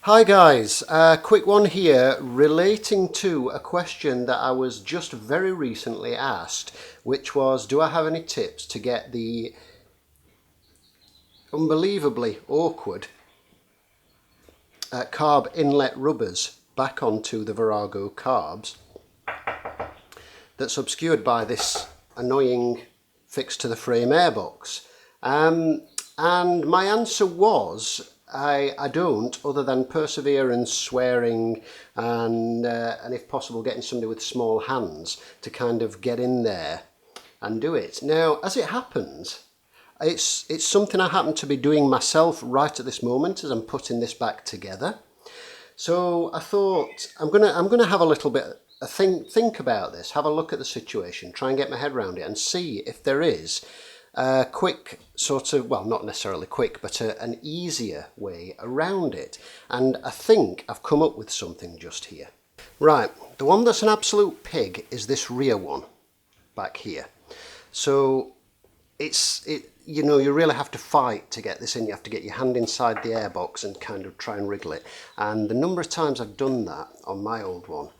Hi guys, quick one here relating to a question that I was just very recently asked, which was, do I have any tips to get the unbelievably awkward carb inlet rubbers back onto the Virago carbs that's obscured by this annoying fixed to the frame airbox? And my answer was, I don't, other than perseverance, swearing, and if possible getting somebody with small hands to kind of get in there and do it. Now, as it happens, it's something I happen to be doing myself right at this moment as I'm putting this back together. So I thought I'm gonna have a little bit think about this, have a look at the situation, try and get my head around it, and see if there is a quick sort of, well, not necessarily quick, but an easier way around it. And I think I've come up with something just here. Right, the one that's an absolute pig is this rear one back here. So you know, you really have to fight to get this in. You have to get your hand inside the airbox and kind of try and wriggle it. And the number of times I've done that on my old one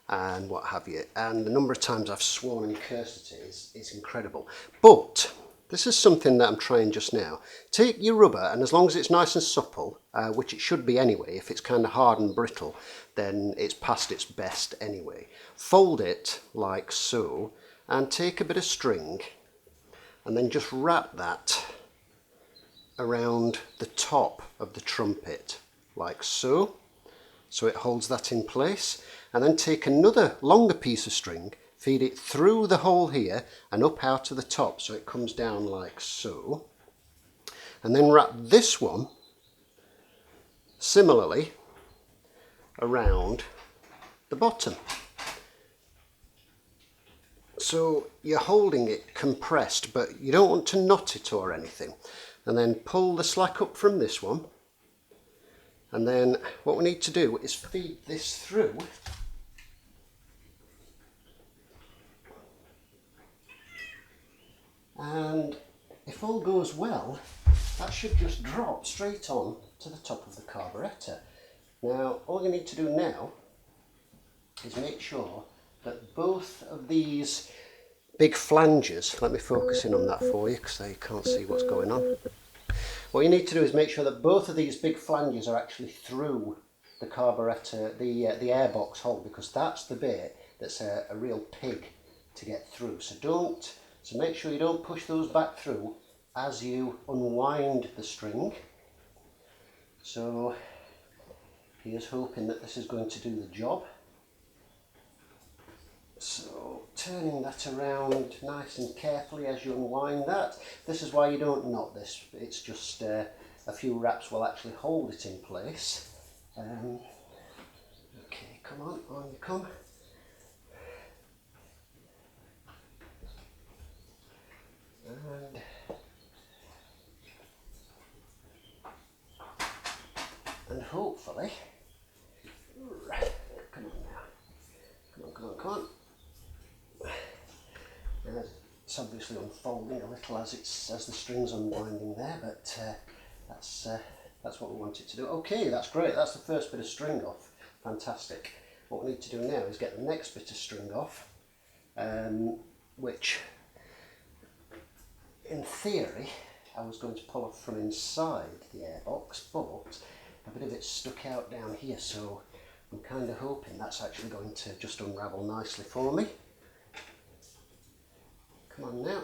and what have you, and the number of times I've sworn and cursed at it is incredible. But this is something that I'm trying just now. Take your rubber, and as long as it's nice and supple, which it should be anyway, if it's kind of hard and brittle, then it's past its best anyway. Fold it like so, and take a bit of string, and then just wrap that around the top of the trumpet, like so. So it holds that in place. And then take another longer piece of string, feed it through the hole here and up out to the top, so it comes down like so. And then wrap this one similarly around the bottom. So you're holding it compressed, but you don't want to knot it or anything. And then pull the slack up from this one. And then what we need to do is feed this through and if all goes well, that should just drop straight on to the top of the carburetor. Now, all you need to do now is make sure that both of these big flanges, let me focus in on that for you because you can't see what's going on. What you need to do is make sure that both of these big flanges are actually through the carburetor, the airbox hole, because that's the bit that's a real pig to get through. So make sure you don't push those back through as you unwind the string. So here's hoping that this is going to do the job. So turning that around nice and carefully as you unwind that. This is why you don't knot this. It's just a few wraps will actually hold it in place. Okay, come on you come. And hopefully, come on now, come on. And it's obviously unfolding a little as the string's unwinding there, but that's what we want it to do. Okay, that's great. That's the first bit of string off. Fantastic. What we need to do now is get the next bit of string off, which in theory I was going to pull off from inside the airbox, but a bit of it's stuck out down here, so I'm kind of hoping that's actually going to just unravel nicely for me. Come on now.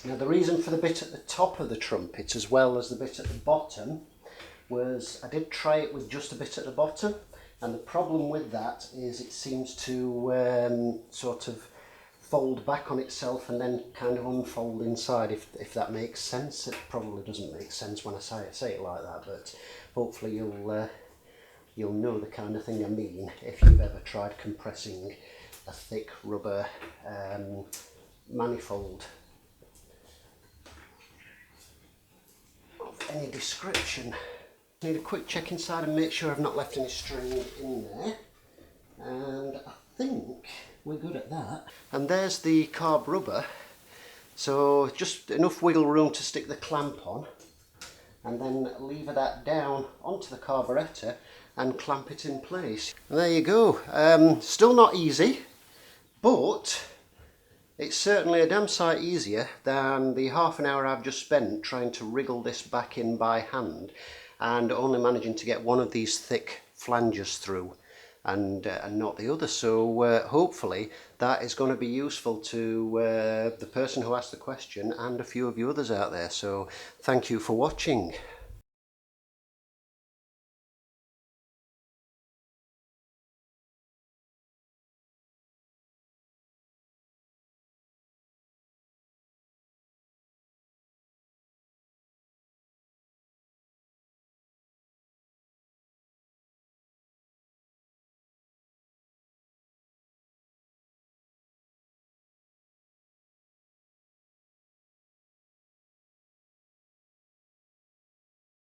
Now the reason for the bit at the top of the trumpet as well as the bit at the bottom was I did try it with just a bit at the bottom, and the problem with that is it seems to sort of fold back on itself and then kind of unfold inside, if that makes sense. It probably doesn't make sense when I say it like that, but hopefully you'll know the kind of thing I mean if you've ever tried compressing a thick rubber manifold of any description. Need a quick check inside and make sure I've not left any string in there, and I think we're good at that. And there's the carb rubber So just enough wiggle room to stick the clamp on, and then lever that down onto the carburettor and clamp it in place. And there you go. Still not easy, but it's certainly a damn sight easier than the half an hour I've just spent trying to wriggle this back in by hand and only managing to get one of these thick flanges through and not the other. So hopefully that is going to be useful to the person who asked the question and a few of you others out there. So thank you for watching.